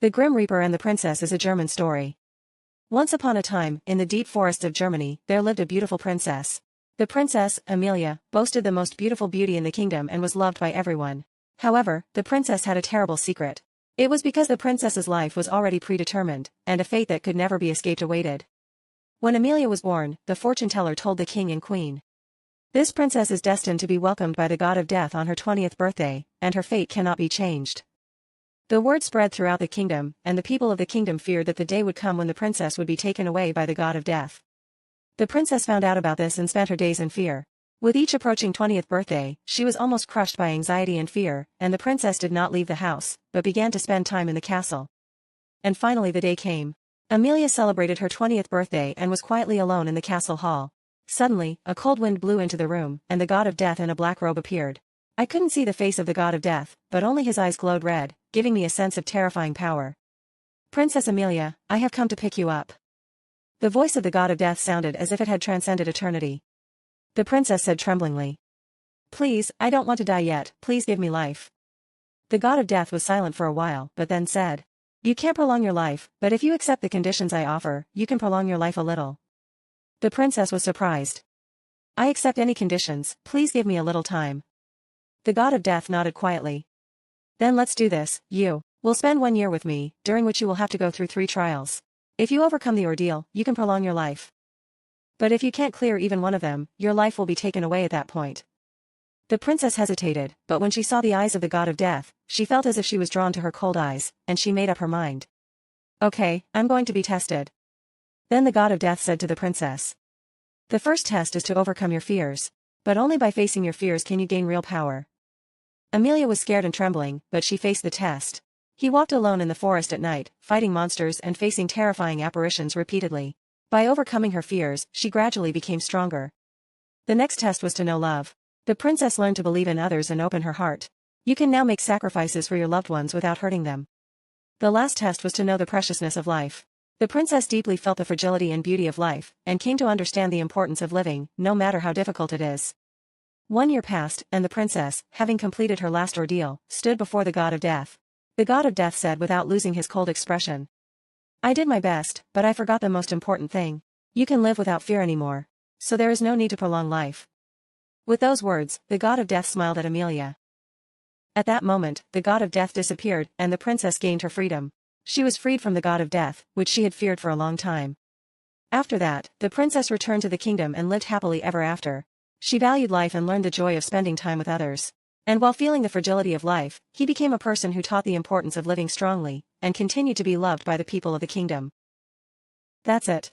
The Grim Reaper and the Princess is a German story. Once upon a time, in the deep forests of Germany, there lived a beautiful princess. The princess, Amelia, boasted the most beautiful beauty in the kingdom and was loved by everyone. However, the princess had a terrible secret. It was because the princess's life was already predetermined, and a fate that could never be escaped awaited. When Amelia was born, the fortune teller told the king and queen. This princess is destined to be welcomed by the god of death on her 20th birthday, and her fate cannot be changed. The word spread throughout the kingdom, and the people of the kingdom feared that the day would come when the princess would be taken away by the god of death. The princess found out about this and spent her days in fear. With each approaching 20th birthday, she was almost crushed by anxiety and fear, and the princess did not leave the house, but began to spend time in the castle. And finally the day came. Amelia celebrated her 20th birthday and was quietly alone in the castle hall. Suddenly, a cold wind blew into the room, and the god of death in a black robe appeared. I couldn't see the face of the god of death, but only his eyes glowed red, giving me a sense of terrifying power. "Princess Amelia, I have come to pick you up." The voice of the god of death sounded as if it had transcended eternity. The princess said tremblingly, "Please, I don't want to die yet, please give me life." The god of death was silent for a while, but then said, "You can't prolong your life, but if you accept the conditions I offer, you can prolong your life a little." The princess was surprised. "I accept any conditions, please give me a little time." The god of death nodded quietly. "Then let's do this, you will spend 1 year with me, during which you will have to go through 3 trials. If you overcome the ordeal, you can prolong your life. But if you can't clear even one of them, your life will be taken away at that point." The princess hesitated, but when she saw the eyes of the god of death, she felt as if she was drawn to her cold eyes, and she made up her mind. "Okay, I'm going to be tested." Then the god of death said to the princess, "The first test is to overcome your fears. But only by facing your fears can you gain real power." Amelia was scared and trembling, but she faced the test. He walked alone in the forest at night, fighting monsters and facing terrifying apparitions repeatedly. By overcoming her fears, she gradually became stronger. The next test was to know love. The princess learned to believe in others and open her heart. You can now make sacrifices for your loved ones without hurting them. The last test was to know the preciousness of life. The princess deeply felt the fragility and beauty of life, and came to understand the importance of living, no matter how difficult it is. 1 year passed, and the princess, having completed her last ordeal, stood before the god of death. The god of death said without losing his cold expression, "I did my best, but I forgot the most important thing. You can live without fear anymore. So there is no need to prolong life." With those words, the god of death smiled at Amelia. At that moment, the god of death disappeared, and the princess gained her freedom. She was freed from the god of death, which she had feared for a long time. After that, the princess returned to the kingdom and lived happily ever after. She valued life and learned the joy of spending time with others. And while feeling the fragility of life, he became a person who taught the importance of living strongly, and continued to be loved by the people of the kingdom. That's it.